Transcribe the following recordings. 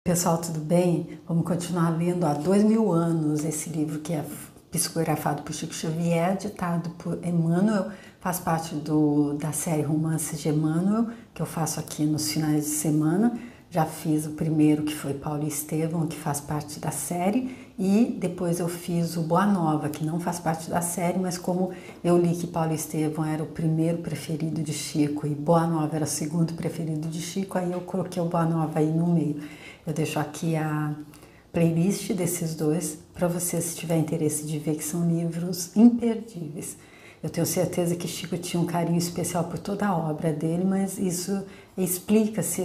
Pessoal, tudo bem? Vamos continuar lendo há 2000 anos esse livro que é psicografado por Chico Xavier, ditado por Emmanuel, faz parte da série Romances de Emmanuel, que eu faço aqui nos finais de semana. Já fiz o primeiro, que foi Paulo e Estevão, que faz parte da série, e depois eu fiz o Boa Nova, que não faz parte da série, mas como eu li que Paulo e Estevão era o primeiro preferido de Chico e Boa Nova era o segundo preferido de Chico, aí eu coloquei o Boa Nova aí no meio. Eu deixo aqui a playlist desses dois para você, se tiver interesse de ver, que são livros imperdíveis. Eu tenho certeza que Chico tinha um carinho especial por toda a obra dele, mas isso explica se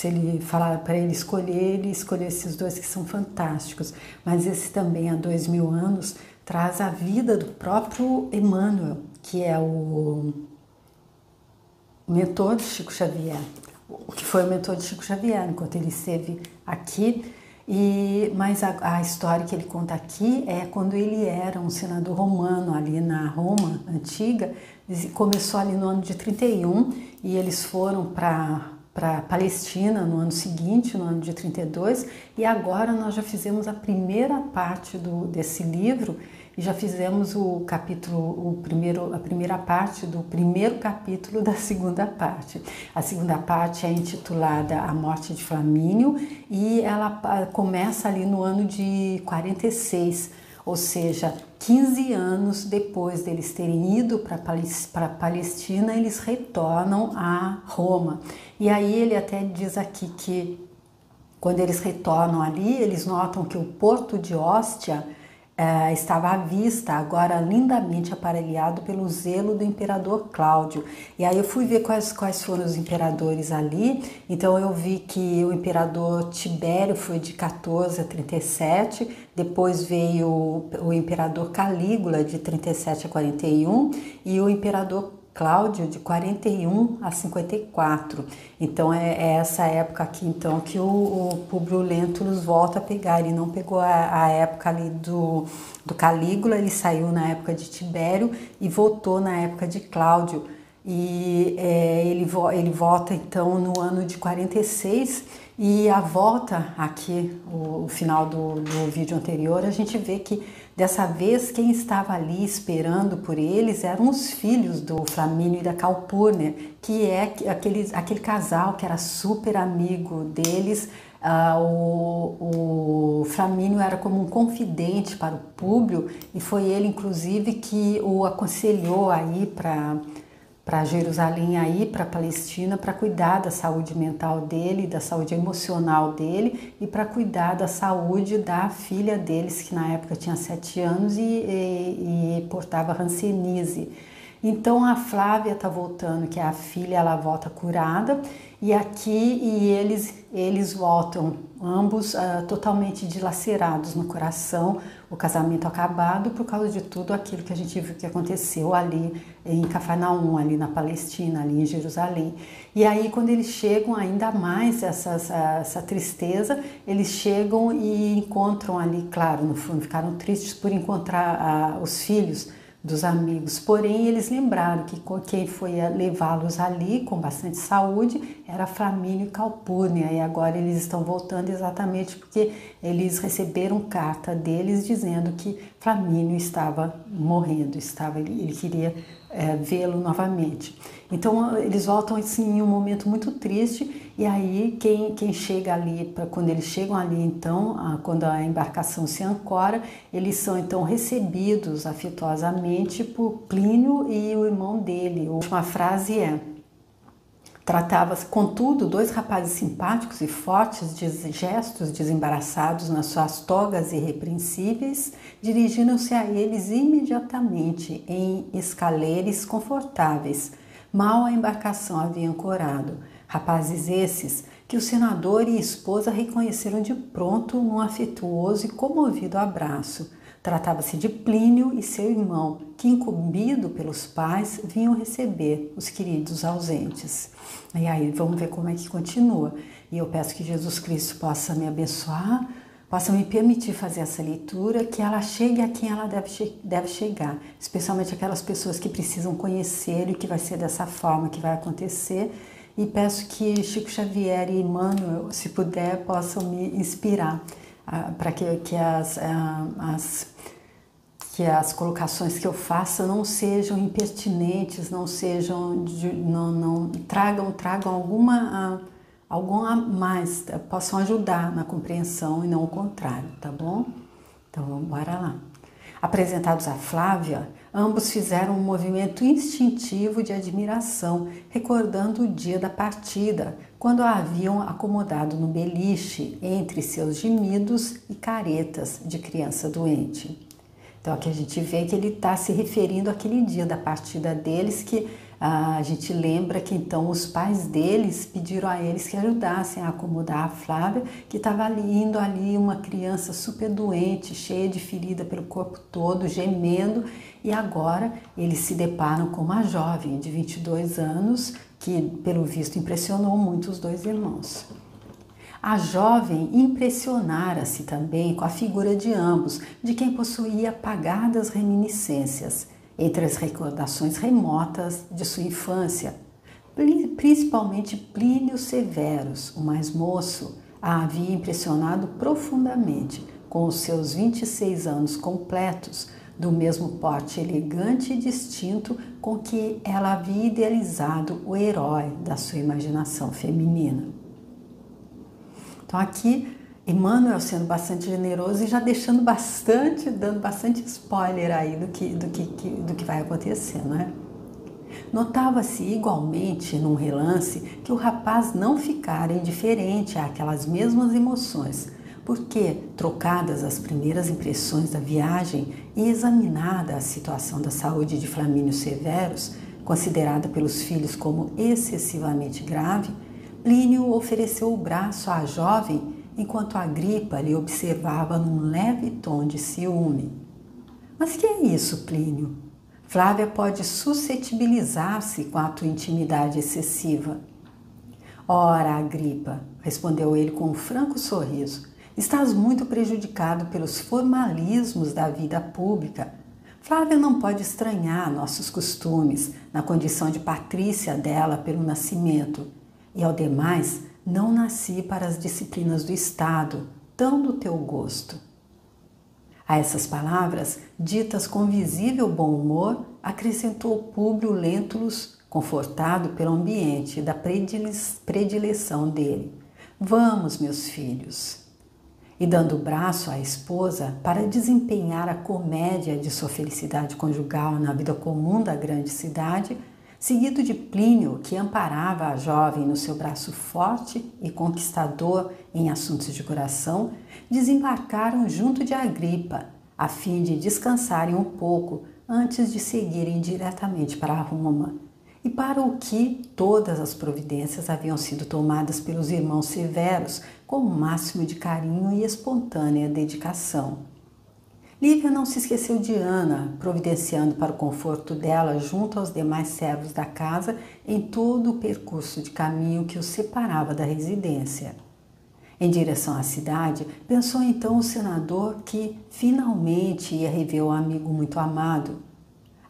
ele falar para ele escolher esses dois que são fantásticos. Mas esse também, há 2000 anos, traz a vida do próprio Emmanuel, que é o mentor de Chico Xavier. O que foi o mentor de Chico Xavier enquanto ele esteve aqui, mas a história que ele conta aqui é quando ele era um senador romano ali na Roma antiga. Começou ali no ano de 31 e eles foram para Palestina no ano seguinte, no ano de 32, e agora nós já fizemos a primeira parte desse livro e já fizemos a primeira parte do primeiro capítulo da segunda parte. A segunda parte é intitulada A Morte de Flamínio e ela começa ali no ano de 46, ou seja, 15 anos depois deles terem ido para a Palestina, eles retornam a Roma. E aí ele até diz aqui que quando eles retornam ali, eles notam que o porto de Ostia estava à vista, agora lindamente aparelhado pelo zelo do imperador Cláudio. E aí eu fui ver quais foram os imperadores ali. Então eu vi que o imperador Tibério foi de 14 a 37, depois veio o imperador Calígula de 37 a 41 e o imperador Cláudio de 41 a 54. Então é essa época aqui então que o Públio Lentulus volta a pegar. Ele não pegou a época ali do Calígula, ele saiu na época de Tibério e voltou na época de Cláudio. E ele volta então no ano de 46, e a volta aqui, o final do vídeo anterior, a gente vê que dessa vez quem estava ali esperando por eles eram os filhos do Flamínio e da Calpurnia, que é aquele casal que era super amigo deles. O Flamínio era como um confidente para o Públio e foi ele inclusive que o aconselhou a ir para Jerusalém, aí para a Palestina, para cuidar da saúde mental dele, da saúde emocional dele e para cuidar da saúde da filha deles, que na época tinha 7 anos e portava hanseníase. Então a Flávia está voltando, que é a filha, ela volta curada, e eles voltam ambos totalmente dilacerados no coração, o casamento acabado por causa de tudo aquilo que a gente viu que aconteceu ali em Cafarnaum, ali na Palestina, ali em Jerusalém. E aí quando eles chegam, ainda mais essa tristeza, eles chegam e encontram ali, claro, no fundo ficaram tristes por encontrar os filhos dos amigos, porém eles lembraram que quem foi levá-los ali com bastante saúde era Flamínio e Calpurnia, e agora eles estão voltando exatamente porque eles receberam carta deles dizendo que Flamínio estava morrendo, ele queria vê-lo novamente. Então eles voltam assim, em um momento muito triste, e aí quem chega ali, quando eles chegam ali então, quando a embarcação se ancora, eles são então recebidos afetuosamente por Plínio e o irmão dele. A última frase é: tratava-se, contudo, dois rapazes simpáticos e fortes, de gestos desembaraçados nas suas togas irrepreensíveis, dirigiram-se a eles imediatamente em escaleres confortáveis. Mal a embarcação havia ancorado. Rapazes esses que o senador e esposa reconheceram de pronto num afetuoso e comovido abraço. Tratava-se de Plínio e seu irmão, que, incumbido pelos pais, vinham receber os queridos ausentes. E aí vamos ver como é que continua. E eu peço que Jesus Cristo possa me abençoar, possa me permitir fazer essa leitura, que ela chegue a quem ela deve chegar, especialmente aquelas pessoas que precisam conhecer, e que vai ser dessa forma que vai acontecer. e peço que Chico Xavier e Emmanuel, se puder, possam me inspirar para que as colocações que eu faça não sejam impertinentes, não sejam, não tragam alguma mais, possam ajudar na compreensão e não o contrário, tá bom? Então vamos bora lá. Apresentados a Flávia, ambos fizeram um movimento instintivo de admiração, recordando o dia da partida, quando a haviam acomodado no beliche, entre seus gemidos e caretas de criança doente. Então aqui a gente vê que ele está se referindo àquele dia da partida deles, que a gente lembra que então os pais deles pediram a eles que ajudassem a acomodar a Flávia, que estava indo ali uma criança super doente, cheia de ferida pelo corpo todo, gemendo, e agora eles se deparam com uma jovem de 22 anos, que pelo visto impressionou muito os dois irmãos. A jovem impressionara-se também com a figura de ambos, de quem possuía apagadas reminiscências, entre as recordações remotas de sua infância. Principalmente Plínio Severus, o mais moço, a havia impressionado profundamente, com os seus 26 anos completos, do mesmo porte elegante e distinto com que ela havia idealizado o herói da sua imaginação feminina. Então aqui, Emmanuel sendo bastante generoso e já dando bastante spoiler aí do que vai acontecer, não é? Notava-se igualmente, num relance, que o rapaz não ficara indiferente àquelas mesmas emoções, porque, trocadas as primeiras impressões da viagem e examinada a situação da saúde de Flamínio Severus, considerada pelos filhos como excessivamente grave, Plínio ofereceu o braço à jovem, enquanto Agripa lhe observava num leve tom de ciúme. Mas que é isso, Plínio? Flávia pode suscetibilizar-se com a tua intimidade excessiva. Ora, Agripa, respondeu ele com um franco sorriso, estás muito prejudicado pelos formalismos da vida pública. Flávia não pode estranhar nossos costumes, na condição de patrícia dela pelo nascimento. E, ao demais, não nasci para as disciplinas do Estado, tão do teu gosto. A essas palavras, ditas com visível bom humor, acrescentou Públio Lentulus, confortado pelo ambiente da predileção dele. Vamos, meus filhos. E dando o braço à esposa para desempenhar a comédia de sua felicidade conjugal na vida comum da grande cidade, seguido de Plínio, que amparava a jovem no seu braço forte e conquistador em assuntos de coração, desembarcaram junto de Agripa, a fim de descansarem um pouco antes de seguirem diretamente para Roma, e para o que todas as providências haviam sido tomadas pelos irmãos Severos com o máximo de carinho e espontânea dedicação. Lívia não se esqueceu de Ana, providenciando para o conforto dela junto aos demais servos da casa em todo o percurso de caminho que os separava da residência. Em direção à cidade, pensou então o senador que finalmente ia rever o amigo muito amado.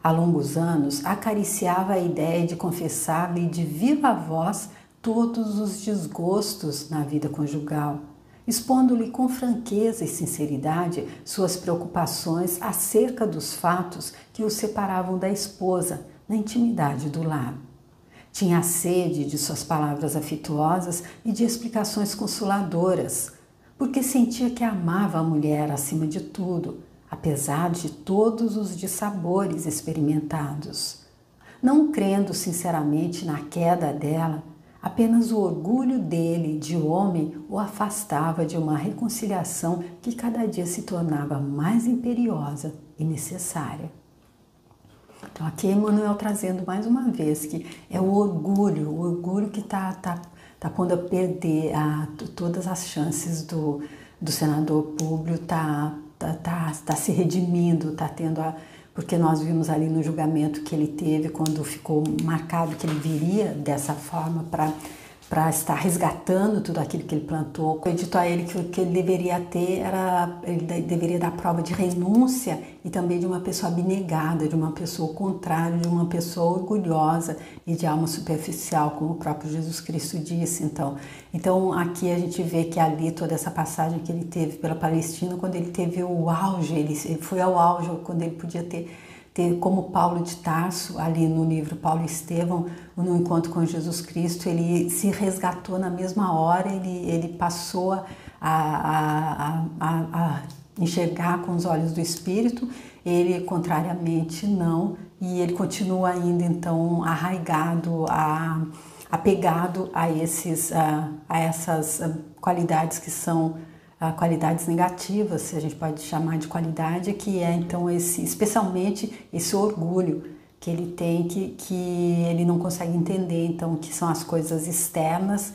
Há longos anos acariciava a ideia de confessar-lhe de viva voz todos os desgostos na vida conjugal, expondo-lhe com franqueza e sinceridade suas preocupações acerca dos fatos que o separavam da esposa na intimidade do lar. Tinha sede de suas palavras afetuosas e de explicações consoladoras, porque sentia que amava a mulher acima de tudo, apesar de todos os dissabores experimentados. Não crendo sinceramente na queda dela, apenas o orgulho dele, de homem, o afastava de uma reconciliação que cada dia se tornava mais imperiosa e necessária. Então aqui Emmanuel trazendo mais uma vez que é o orgulho que está pondo a perder todas as chances do senador Públio, tá se redimindo, tá tendo porque nós vimos ali no julgamento que ele teve, quando ficou marcado que ele viria dessa forma para para estar resgatando tudo aquilo que ele plantou. Eu dito a ele que o que ele deveria ter era, ele deveria dar prova de renúncia e também de uma pessoa abnegada, de uma pessoa ao contrário, de uma pessoa orgulhosa e de alma superficial, como o próprio Jesus Cristo disse. Então aqui a gente vê que ali toda essa passagem que ele teve pela Palestina, quando ele teve o auge, ele foi ao auge quando ele podia ter como Paulo de Tarso, ali no livro Paulo e Estevão, no encontro com Jesus Cristo, ele se resgatou na mesma hora, ele passou a enxergar com os olhos do Espírito, ele, contrariamente, não, e ele continua ainda, então, arraigado, apegado a essas qualidades que são qualidades negativas, se a gente pode chamar de qualidade, que é então especialmente esse orgulho que ele tem, que ele não consegue entender, então que são as coisas externas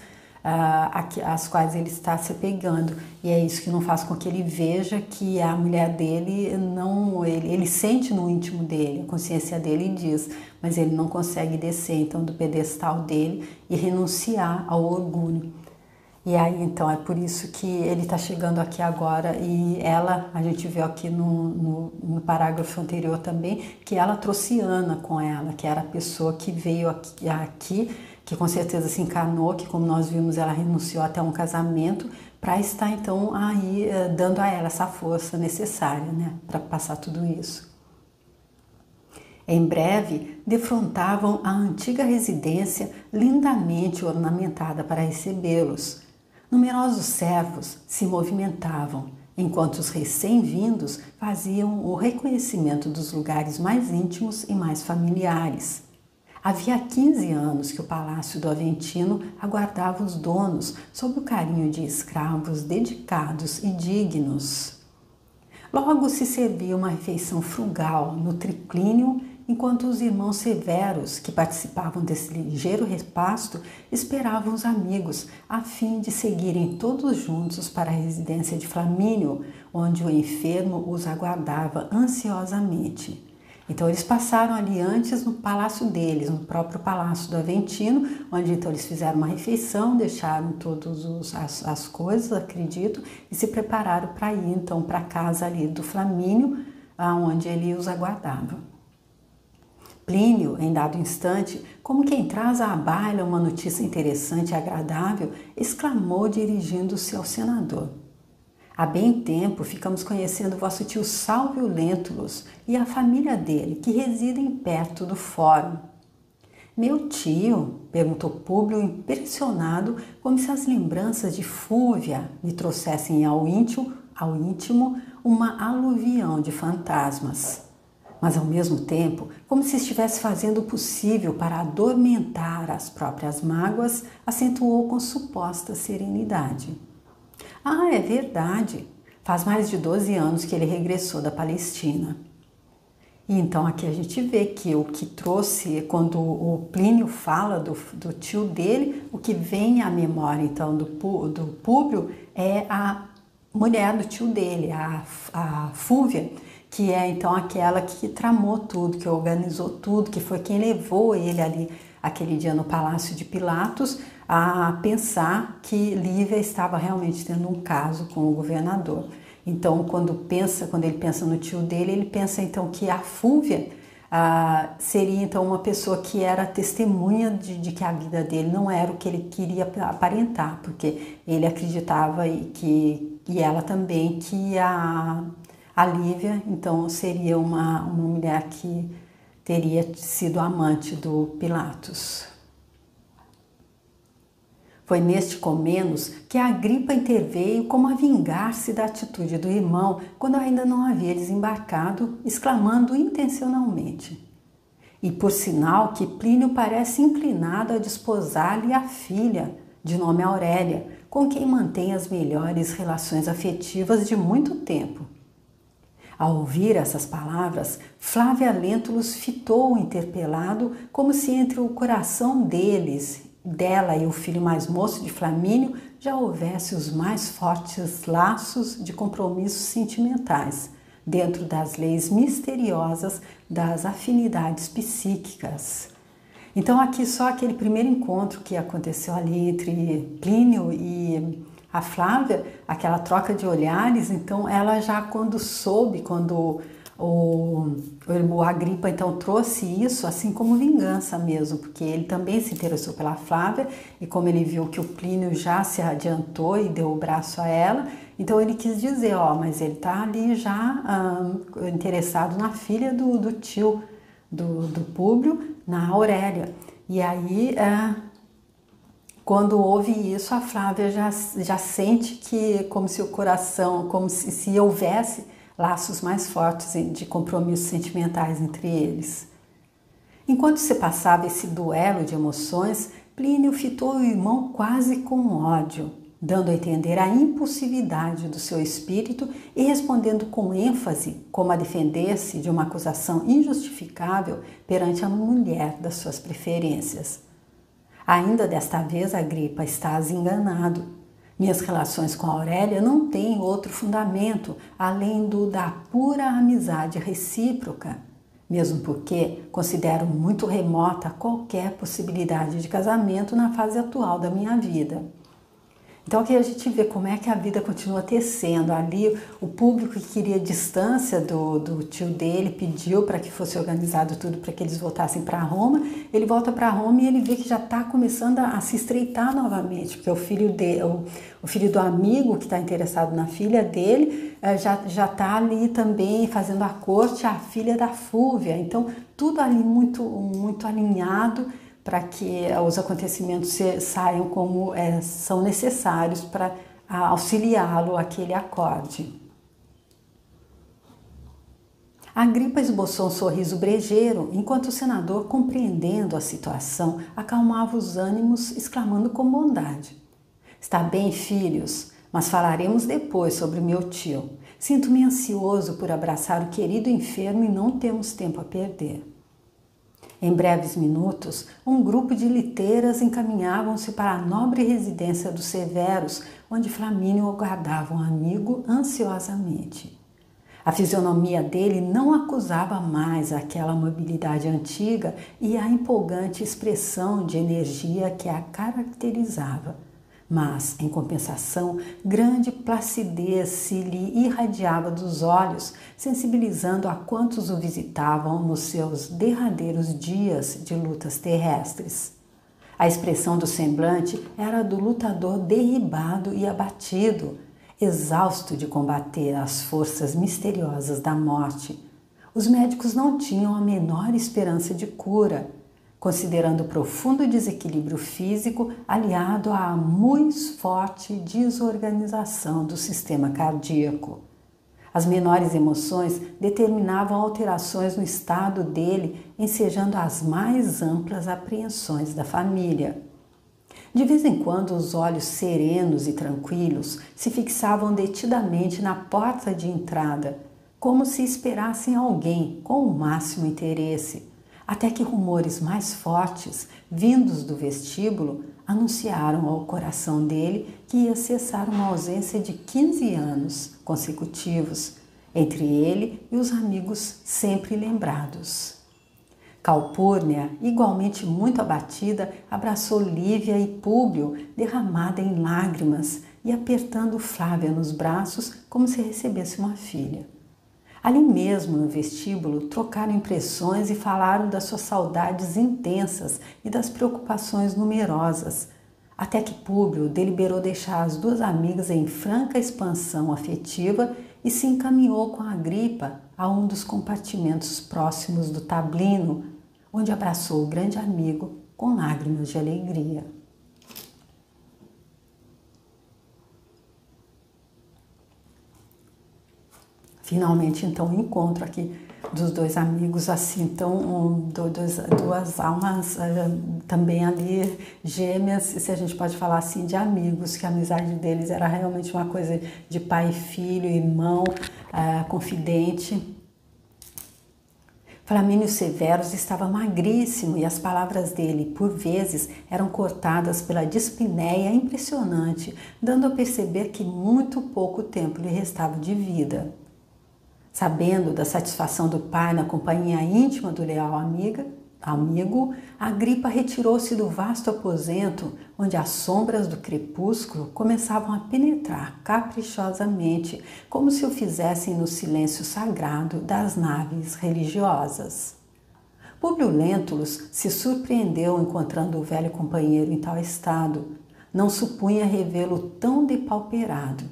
às quais ele está se pegando, e é isso que não faz com que ele veja que a mulher dele não, ele sente no íntimo dele, a consciência dele diz, mas ele não consegue descer então do pedestal dele e renunciar ao orgulho. E aí, então, é por isso que ele está chegando aqui agora, e ela, a gente viu aqui no parágrafo anterior também, que ela trouxe Ana com ela, que era a pessoa que veio aqui, que com certeza se encarnou, que como nós vimos, ela renunciou até um casamento, para estar então aí dando a ela essa força necessária, né, para passar tudo isso. Em breve, defrontavam a antiga residência lindamente ornamentada para recebê-los. Numerosos servos se movimentavam, enquanto os recém-vindos faziam o reconhecimento dos lugares mais íntimos e mais familiares. Havia 15 anos que o Palácio do Aventino aguardava os donos sob o carinho de escravos dedicados e dignos. Logo se servia uma refeição frugal no triclínio, enquanto os irmãos severos, que participavam desse ligeiro repasto, esperavam os amigos, a fim de seguirem todos juntos para a residência de Flamínio, onde o enfermo os aguardava ansiosamente. Então eles passaram ali antes no palácio deles, no próprio Palácio do Aventino, onde então eles fizeram uma refeição, deixaram todas as coisas, acredito, e se prepararam para ir então para a casa ali do Flamínio, onde ele os aguardava. Plínio, em dado instante, como quem traz à baila uma notícia interessante e agradável, exclamou dirigindo-se ao senador: há bem tempo ficamos conhecendo vosso tio Salvio Lentulus e a família dele, que residem perto do fórum. Meu tio? Perguntou Públio, impressionado, como se as lembranças de Fúvia lhe trouxessem ao íntimo uma aluvião de fantasmas. Mas, ao mesmo tempo, como se estivesse fazendo o possível para adormentar as próprias mágoas, acentuou com suposta serenidade. Ah, é verdade. Faz mais de 12 anos que ele regressou da Palestina. E então aqui a gente vê que o que trouxe, quando o Plínio fala do tio dele, o que vem à memória então do Públio é a mulher do tio dele, a Fúvia, que é então aquela que tramou tudo, que organizou tudo, que foi quem levou ele ali aquele dia no Palácio de Pilatos a pensar que Lívia estava realmente tendo um caso com o governador. Então, quando ele pensa no tio dele, ele pensa então que a Fúvia seria então uma pessoa que era testemunha de que a vida dele não era o que ele queria aparentar, porque ele acreditava e ela também que a Lívia, então, seria uma mulher que teria sido amante do Pilatos. Foi neste comenos que a Agripa interveio como a vingar-se da atitude do irmão quando ainda não havia desembarcado, exclamando intencionalmente: e por sinal que Plínio parece inclinado a desposar-lhe a filha, de nome Aurélia, com quem mantém as melhores relações afetivas de muito tempo. Ao ouvir essas palavras, Flávia Lentulus fitou o interpelado como se entre o coração dela e o filho mais moço de Flamínio já houvesse os mais fortes laços de compromissos sentimentais, dentro das leis misteriosas das afinidades psíquicas. Então aqui só aquele primeiro encontro que aconteceu ali entre Plínio e a Flávia, aquela troca de olhares, então ela já quando soube, quando o Agripa então trouxe isso assim como vingança mesmo, porque ele também se interessou pela Flávia e como ele viu que o Plínio já se adiantou e deu o braço a ela, então ele quis dizer, ó, mas ele tá ali já interessado na filha do tio do Públio, na Aurélia. E aí, quando ouve isso, a Flávia já sente que como se o coração, como se houvesse laços mais fortes de compromissos sentimentais entre eles. Enquanto se passava esse duelo de emoções, Plínio fitou o irmão quase com ódio, dando a entender a impulsividade do seu espírito e respondendo com ênfase como a defender-se de uma acusação injustificável perante a mulher das suas preferências. Ainda desta vez, Agripa, estás enganado. Minhas relações com a Aurélia não têm outro fundamento além do da pura amizade recíproca, mesmo porque considero muito remota qualquer possibilidade de casamento na fase atual da minha vida. Então aqui a gente vê como é que a vida continua tecendo. Ali o público que queria distância do tio dele pediu para que fosse organizado tudo para que eles voltassem para Roma. Ele volta para Roma e ele vê que já está começando a se estreitar novamente, porque o filho do amigo que está interessado na filha dele já está ali também fazendo a corte à filha da Fúvia. Então tudo ali muito alinhado para que os acontecimentos saiam como são necessários para auxiliá-lo àquele acorde. Agripa esboçou um sorriso brejeiro, enquanto o senador, compreendendo a situação, acalmava os ânimos, exclamando com bondade: "Está bem, filhos, mas falaremos depois sobre meu tio. Sinto-me ansioso por abraçar o querido enfermo e não temos tempo a perder." Em breves minutos, um grupo de liteiras encaminhavam-se para a nobre residência dos Severos, onde Flamínio aguardava um amigo ansiosamente. A fisionomia dele não acusava mais aquela mobilidade antiga e a empolgante expressão de energia que a caracterizava. Mas, em compensação, grande placidez se lhe irradiava dos olhos, sensibilizando a quantos o visitavam nos seus derradeiros dias de lutas terrestres. A expressão do semblante era do lutador derribado e abatido, exausto de combater as forças misteriosas da morte. Os médicos não tinham a menor esperança de cura, considerando o profundo desequilíbrio físico aliado à muito forte desorganização do sistema cardíaco. As menores emoções determinavam alterações no estado dele, ensejando as mais amplas apreensões da família. De vez em quando, os olhos serenos e tranquilos se fixavam detidamente na porta de entrada, como se esperassem alguém com o máximo interesse, até que rumores mais fortes, vindos do vestíbulo, anunciaram ao coração dele que ia cessar uma ausência de 15 anos consecutivos, entre ele e os amigos sempre lembrados. Calpurnia, igualmente muito abatida, abraçou Lívia e Públio, derramada em lágrimas e apertando Flávia nos braços como se recebesse uma filha. Ali mesmo, no vestíbulo, trocaram impressões e falaram das suas saudades intensas e das preocupações numerosas, até que Públio deliberou deixar as duas amigas em franca expansão afetiva e se encaminhou com a Agripa a um dos compartimentos próximos do tablino, onde abraçou o grande amigo com lágrimas de alegria. Finalmente, então, o encontro aqui dos dois amigos, assim, então, duas almas também ali gêmeas, se a gente pode falar assim, de amigos, que a amizade deles era realmente uma coisa de pai e filho, irmão, confidente. Flamínio Severus estava magríssimo e as palavras dele, por vezes, eram cortadas pela dispneia impressionante, dando a perceber que muito pouco tempo lhe restava de vida. Sabendo da satisfação do pai na companhia íntima do leal amiga, amigo, Agripa retirou-se do vasto aposento, onde as sombras do crepúsculo começavam a penetrar caprichosamente, como se o fizessem no silêncio sagrado das naves religiosas. Públio Lentulus se surpreendeu encontrando o velho companheiro em tal estado. Não supunha revê-lo tão depauperado.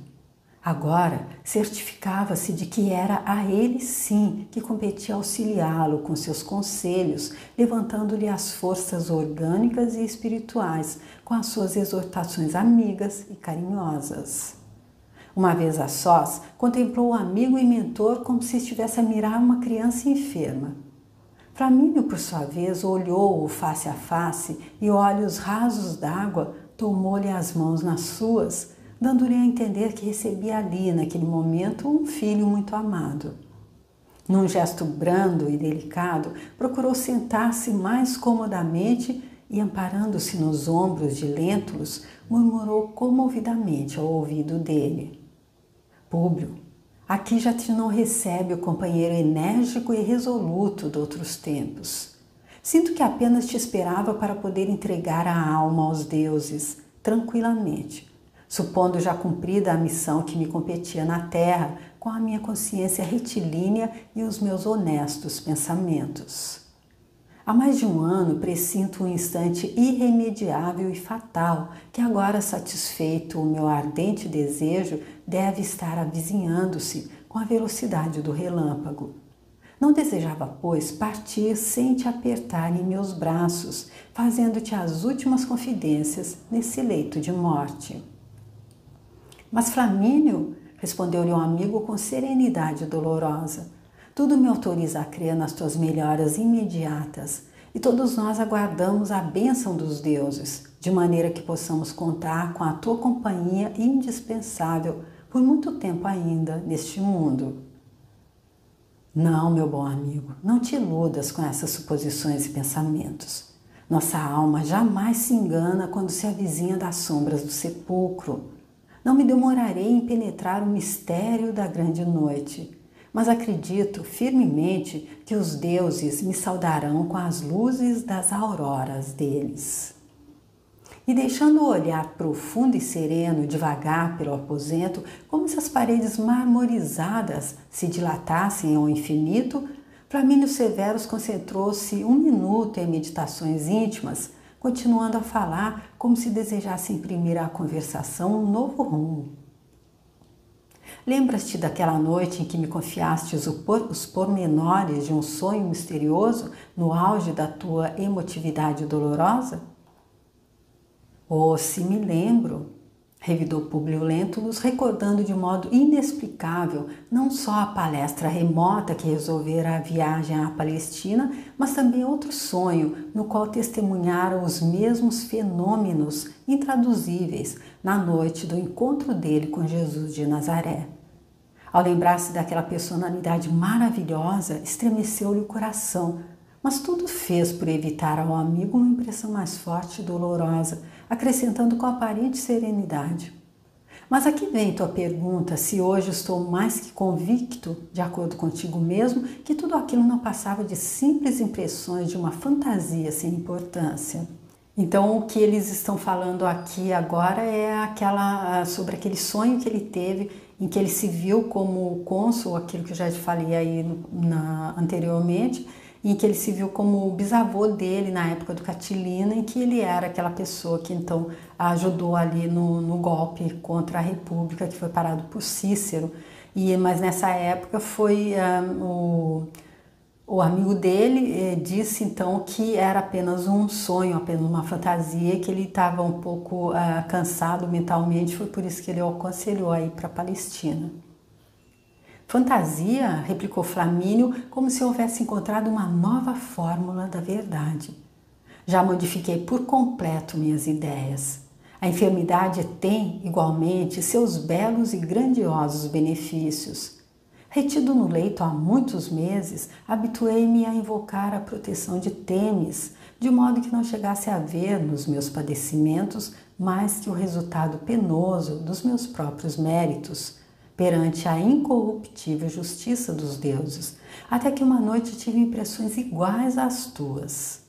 Agora certificava-se de que era a ele sim que competia auxiliá-lo com seus conselhos, levantando-lhe as forças orgânicas e espirituais com as suas exortações amigas e carinhosas. Uma vez a sós, contemplou o amigo e mentor como se estivesse a mirar uma criança enferma. Flamínio, por sua vez, olhou-o face a face e, olhos rasos d'água, tomou-lhe as mãos nas suas, dando-lhe a entender que recebia ali, naquele momento, um filho muito amado. Num gesto brando e delicado, procurou sentar-se mais comodamente e, amparando-se nos ombros de Lentulus, murmurou comovidamente ao ouvido dele: Públio, aqui já te não recebe o companheiro enérgico e resoluto de outros tempos. Sinto que apenas te esperava para poder entregar a alma aos deuses, tranquilamente, supondo já cumprida a missão que me competia na terra, com a minha consciência retilínea e os meus honestos pensamentos. Há mais de um ano presinto um instante irremediável e fatal que agora, satisfeito o meu ardente desejo, deve estar avizinhando-se com a velocidade do relâmpago. Não desejava, pois, partir sem te apertar em meus braços, fazendo-te as últimas confidências nesse leito de morte. Mas, Flamínio, respondeu-lhe um amigo com serenidade dolorosa, tudo me autoriza a crer nas tuas melhoras imediatas, e todos nós aguardamos a bênção dos deuses, de maneira que possamos contar com a tua companhia indispensável por muito tempo ainda neste mundo. Não, meu bom amigo, não te iludas com essas suposições e pensamentos. Nossa alma jamais se engana quando se avizinha das sombras do sepulcro. Não me demorarei em penetrar o mistério da grande noite, mas acredito firmemente que os deuses me saudarão com as luzes das auroras deles. E deixando o olhar profundo e sereno devagar pelo aposento, como se as paredes marmorizadas se dilatassem ao infinito, Flamínio Severus concentrou-se 1 minuto em meditações íntimas, continuando a falar como se desejasse imprimir à conversação um novo rumo. Lembras-te daquela noite em que me confiastes os pormenores de um sonho misterioso no auge da tua emotividade dolorosa? Oh, se me lembro, revidou Públio Lentulus, recordando de modo inexplicável não só a palestra remota que resolvera a viagem à Palestina, mas também outro sonho no qual testemunharam os mesmos fenômenos intraduzíveis na noite do encontro dele com Jesus de Nazaré. Ao lembrar-se daquela personalidade maravilhosa, estremeceu-lhe o coração, mas tudo fez por evitar ao amigo uma impressão mais forte e dolorosa, acrescentando com aparente serenidade: mas aqui vem tua pergunta se hoje estou mais que convicto, de acordo contigo mesmo, que tudo aquilo não passava de simples impressões de uma fantasia sem importância. Então, o que eles estão falando aqui agora é sobre aquele sonho que ele teve, em que ele se viu como cônsul, aquilo que eu já te falei aí anteriormente, em que ele se viu como o bisavô dele na época do Catilina, em que ele era aquela pessoa que então ajudou ali no golpe contra a República, que foi parado por Cícero. Mas nessa época foi o amigo dele disse então que era apenas um sonho, apenas uma fantasia, que ele estava um pouco cansado mentalmente, foi por isso que ele o aconselhou a ir para a Palestina. Fantasia, replicou Flamínio, como se houvesse encontrado uma nova fórmula da verdade. Já modifiquei por completo minhas ideias. A enfermidade tem, igualmente, seus belos e grandiosos benefícios. Retido no leito há muitos meses, habituei-me a invocar a proteção de Temis, de modo que não chegasse a ver nos meus padecimentos mais que o resultado penoso dos meus próprios méritos, perante a incorruptível justiça dos deuses, até que uma noite tive impressões iguais às tuas.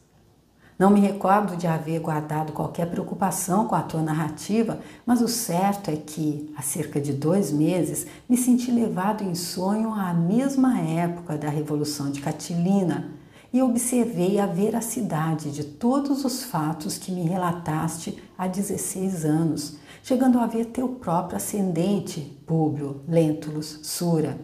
Não me recordo de haver guardado qualquer preocupação com a tua narrativa, mas o certo é que, há cerca de 2 meses, me senti levado em sonho à mesma época da Revolução de Catilina e observei a veracidade de todos os fatos que me relataste há 16 anos, chegando a ver teu próprio ascendente, Públio Lentulus Sura,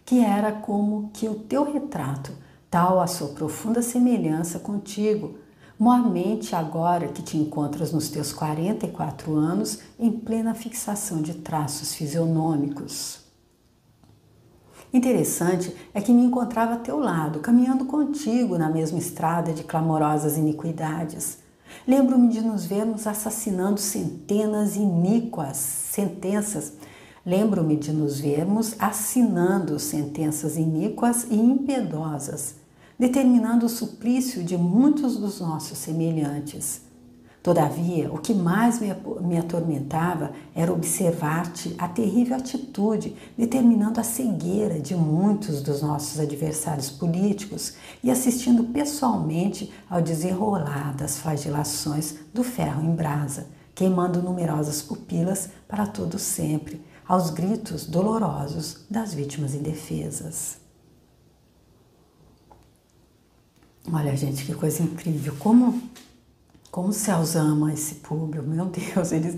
que era como que o teu retrato, tal a sua profunda semelhança contigo, mormente agora que te encontras nos teus 44 anos em plena fixação de traços fisionômicos. Interessante é que me encontrava a teu lado, caminhando contigo na mesma estrada de clamorosas iniquidades. Lembro-me de nos vermos assassinando Lembro-me de nos vermos assinando sentenças iníquas e impiedosas, determinando o suplício de muitos dos nossos semelhantes. Todavia, o que mais me atormentava era observar-te a terrível atitude, determinando a cegueira de muitos dos nossos adversários políticos e assistindo pessoalmente ao desenrolar das flagelações do ferro em brasa, queimando numerosas pupilas para todo sempre, aos gritos dolorosos das vítimas indefesas. Olha, gente, que coisa incrível. Como os céus amam esse Públio, meu Deus, eles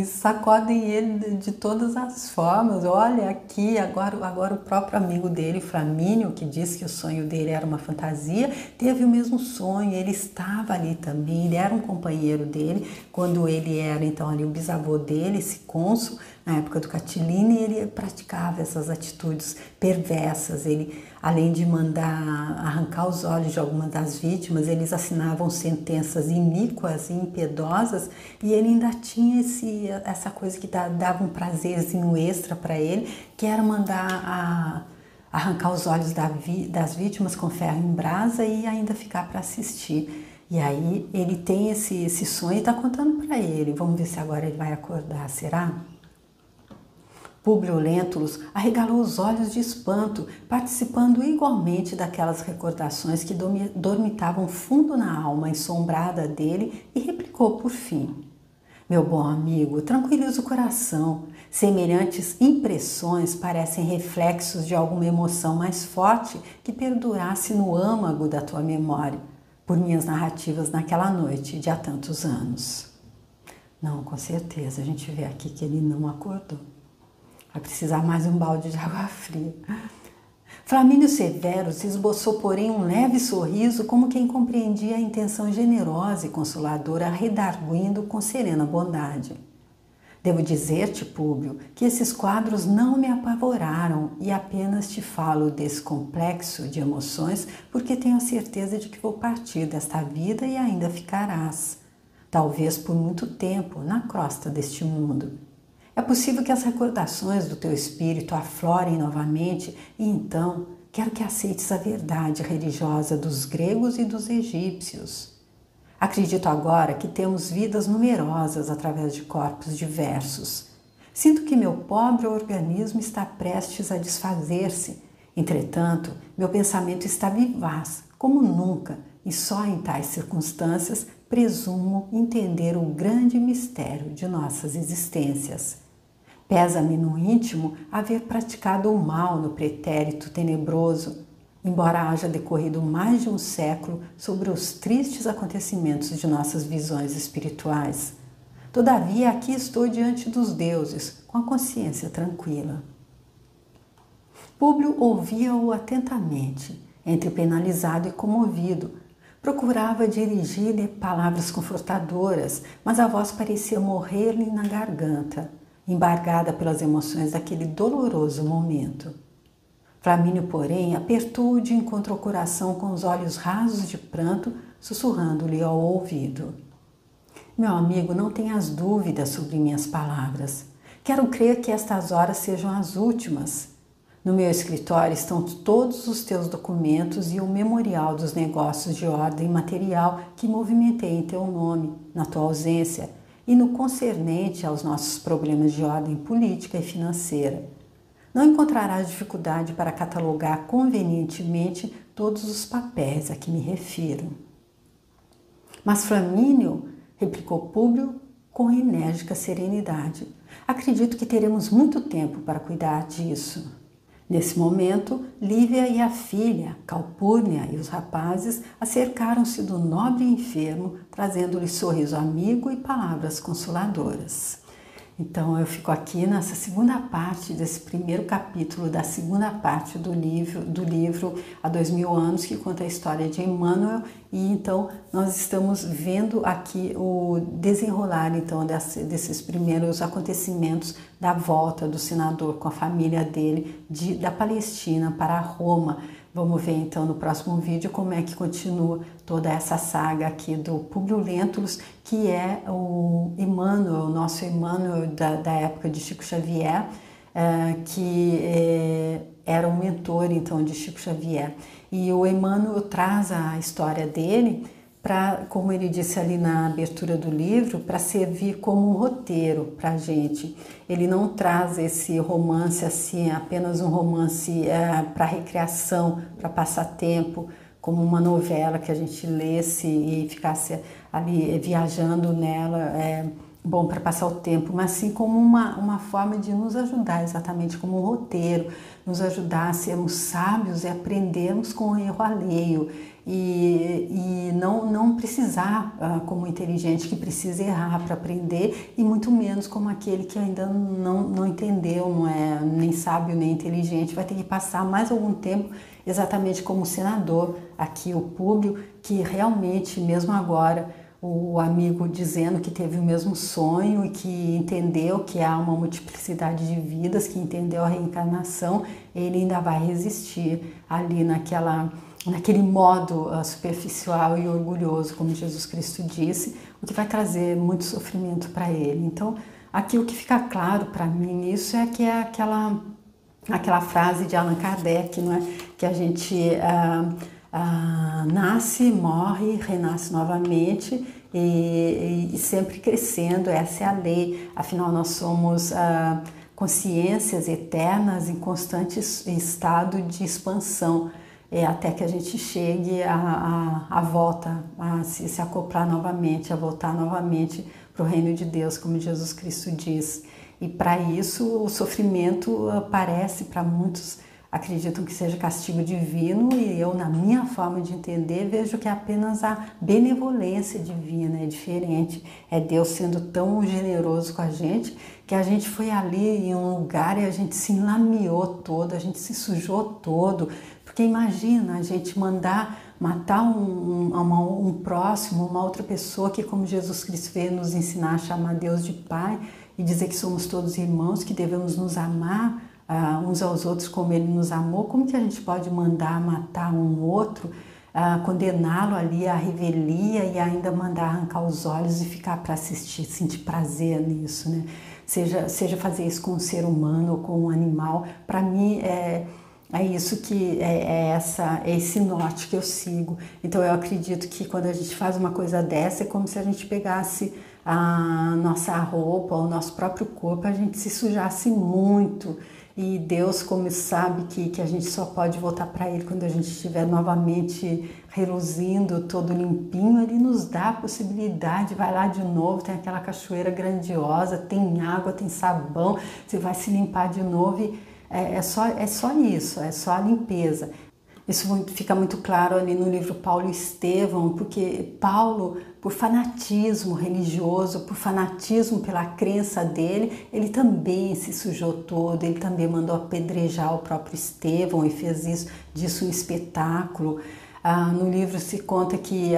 sacodem ele de todas as formas. Olha aqui, agora o próprio amigo dele, Flamínio, que disse que o sonho dele era uma fantasia, teve o mesmo sonho, ele estava ali também, ele era um companheiro dele, quando ele era então ali o bisavô dele, esse cônsul, na época do Catilina, e ele praticava essas atitudes perversas. Ele, além de mandar arrancar os olhos de algumas das vítimas, eles assinavam sentenças iníquas e impiedosas, e ele ainda tinha essa coisa que dava um prazerzinho extra para ele, que era mandar arrancar os olhos das vítimas com ferro em brasa e ainda ficar para assistir. E aí ele tem esse sonho e está contando para ele. Vamos ver se agora ele vai acordar, será? Públio Lentulus arregalou os olhos de espanto, participando igualmente daquelas recordações que dormitavam fundo na alma ensombrada dele, e replicou por fim: meu bom amigo, tranquiliza o coração. Semelhantes impressões parecem reflexos de alguma emoção mais forte que perdurasse no âmago da tua memória, por minhas narrativas naquela noite de há tantos anos. Não, com certeza, a gente vê aqui que ele não acordou. Vai precisar mais um balde de água fria. Flamínio Severus esboçou, porém, um leve sorriso, como quem compreendia a intenção generosa e consoladora, redarguindo com serena bondade. Devo dizer-te, Públio, que esses quadros não me apavoraram e apenas te falo desse complexo de emoções porque tenho a certeza de que vou partir desta vida e ainda ficarás, talvez por muito tempo, na crosta deste mundo. É possível que as recordações do teu espírito aflorem novamente e então quero que aceites a verdade religiosa dos gregos e dos egípcios. Acredito agora que temos vidas numerosas através de corpos diversos. Sinto que meu pobre organismo está prestes a desfazer-se. Entretanto, meu pensamento está vivaz, como nunca, e só em tais circunstâncias presumo entender o grande mistério de nossas existências. Pesa-me no íntimo haver praticado o mal no pretérito tenebroso, embora haja decorrido mais de um século sobre os tristes acontecimentos de nossas visões espirituais. Todavia, aqui estou diante dos deuses, com a consciência tranquila. Públio ouvia-o atentamente, entre penalizado e comovido. Procurava dirigir-lhe palavras confortadoras, mas a voz parecia morrer-lhe na garganta, embargada pelas emoções daquele doloroso momento. Flamínio, porém, apertou-o de encontro ao coração com os olhos rasos de pranto, sussurrando-lhe ao ouvido: meu amigo, não tenhas dúvidas sobre minhas palavras. Quero crer que estas horas sejam as últimas. No meu escritório estão todos os teus documentos e o memorial dos negócios de ordem material que movimentei em teu nome, na tua ausência, e no concernente aos nossos problemas de ordem política e financeira. Não encontrarás dificuldade para catalogar convenientemente todos os papéis a que me refiro. Mas Flamínio, replicou Públio com enérgica serenidade, acredito que teremos muito tempo para cuidar disso. Nesse momento, Lívia e a filha, Calpurnia e os rapazes acercaram-se do nobre enfermo, trazendo-lhe sorriso amigo e palavras consoladoras. Então eu fico aqui nessa segunda parte desse primeiro capítulo da segunda parte do livro Há 2000 anos, que conta a história de Emmanuel, e então nós estamos vendo aqui o desenrolar então desses primeiros acontecimentos da volta do senador com a família dele da Palestina para Roma. Vamos ver então no próximo vídeo como é que continua toda essa saga aqui do Públio Lentulus, que é o Emmanuel, o nosso Emmanuel da época de Chico Xavier, que era um mentor então de Chico Xavier. E o Emmanuel traz a história dele para, como ele disse ali na abertura do livro, para servir como um roteiro para a gente. Ele não traz esse romance assim, apenas um romance para recreação, para passatempo, como uma novela que a gente lesse e ficasse ali viajando nela, bom para passar o tempo, mas sim como uma forma de nos ajudar, exatamente como um roteiro, nos ajudar a sermos sábios e aprendermos com o erro alheio e não precisar, como inteligente que precisa errar para aprender, e muito menos como aquele que ainda não entendeu, não é nem sábio nem inteligente, vai ter que passar mais algum tempo, exatamente como o senador, aqui o Públio, que realmente, mesmo agora, o amigo dizendo que teve o mesmo sonho e que entendeu que há uma multiplicidade de vidas, que entendeu a reencarnação, ele ainda vai resistir ali naquele modo superficial e orgulhoso, como Jesus Cristo disse, o que vai trazer muito sofrimento para ele. Então, aqui o que fica claro para mim isso é que é aquela frase de Allan Kardec, não é? Que a gente nasce, morre, renasce novamente e sempre crescendo. Essa é a lei, afinal nós somos consciências eternas em constante estado de expansão, até que a gente chegue a volta, a se acoplar novamente, a voltar novamente para o reino de Deus, como Jesus Cristo diz. E para isso o sofrimento parece, para muitos, acreditam que seja castigo divino, e eu, na minha forma de entender, vejo que é apenas a benevolência divina, é diferente. É Deus sendo tão generoso com a gente, que a gente foi ali em um lugar e a gente se enlameou todo, a gente se sujou todo. Porque imagina a gente mandar matar um próximo, uma outra pessoa que, como Jesus Cristo veio nos ensinar a chamar Deus de Pai e dizer que somos todos irmãos, que devemos nos amar uns aos outros como Ele nos amou. Como que a gente pode mandar matar um outro, condená-lo ali à revelia e ainda mandar arrancar os olhos e ficar para assistir, sentir prazer nisso, né? Seja fazer isso com um ser humano ou com um animal. Para mim é isso que é esse norte que eu sigo. Então eu acredito que quando a gente faz uma coisa dessa, é como se a gente pegasse a nossa roupa, o nosso próprio corpo, a gente se sujasse muito. E Deus, como sabe que a gente só pode voltar para Ele quando a gente estiver novamente reluzindo, todo limpinho, Ele nos dá a possibilidade, vai lá de novo, tem aquela cachoeira grandiosa, tem água, tem sabão, você vai se limpar de novo e é só isso, é só a limpeza. Isso fica muito claro ali no livro Paulo e Estevão, porque Paulo, por fanatismo religioso, por fanatismo pela crença dele, ele também se sujou todo, ele também mandou apedrejar o próprio Estevão e fez disso um espetáculo. No livro se conta que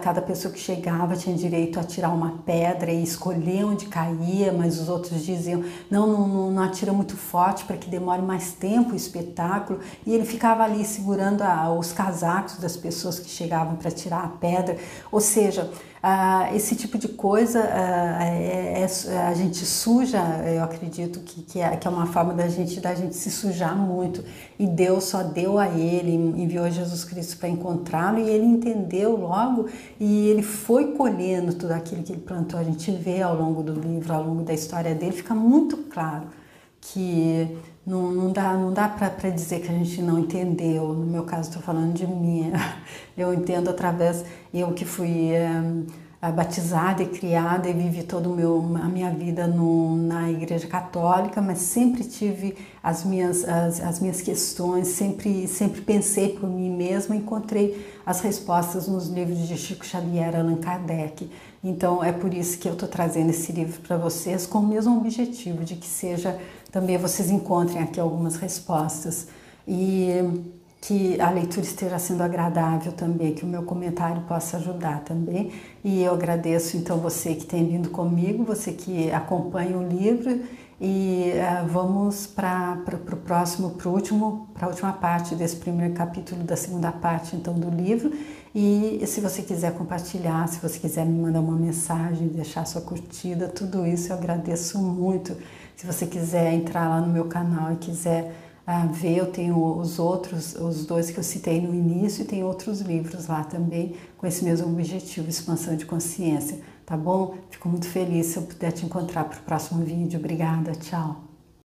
cada pessoa que chegava tinha direito a tirar uma pedra e escolher onde caía, mas os outros diziam, não atira muito forte para que demore mais tempo o espetáculo, e ele ficava ali segurando os casacos das pessoas que chegavam para tirar a pedra. Ou seja, esse tipo de coisa a gente suja, eu acredito que é uma forma da gente se sujar muito, e Deus só deu a ele, enviou Jesus Cristo para encontrá-lo, e ele entendeu logo, e ele foi colhendo tudo aquilo que ele plantou. A gente vê ao longo do livro, ao longo da história dele, fica muito claro que não dá para dizer que a gente não entendeu. No meu caso, estou falando de mim, eu entendo através, eu que fui batizada e criada e vivi toda a minha vida na Igreja Católica, mas sempre tive as minhas questões, sempre pensei por mim mesma, encontrei as respostas nos livros de Chico Xavier, Allan Kardec. Então é por isso que eu estou trazendo esse livro para vocês, com o mesmo objetivo de que seja também vocês encontrem aqui algumas respostas e que a leitura esteja sendo agradável também, que o meu comentário possa ajudar também. E eu agradeço então você que tem vindo comigo, você que acompanha o livro, e vamos para a última parte desse primeiro capítulo da segunda parte então do livro. E se você quiser compartilhar, se você quiser me mandar uma mensagem, deixar sua curtida, tudo isso eu agradeço muito. Se você quiser entrar lá no meu canal e quiser ver, eu tenho os dois que eu citei no início, e tem outros livros lá também com esse mesmo objetivo, expansão de consciência, tá bom? Fico muito feliz se eu puder te encontrar para o próximo vídeo. Obrigada, tchau!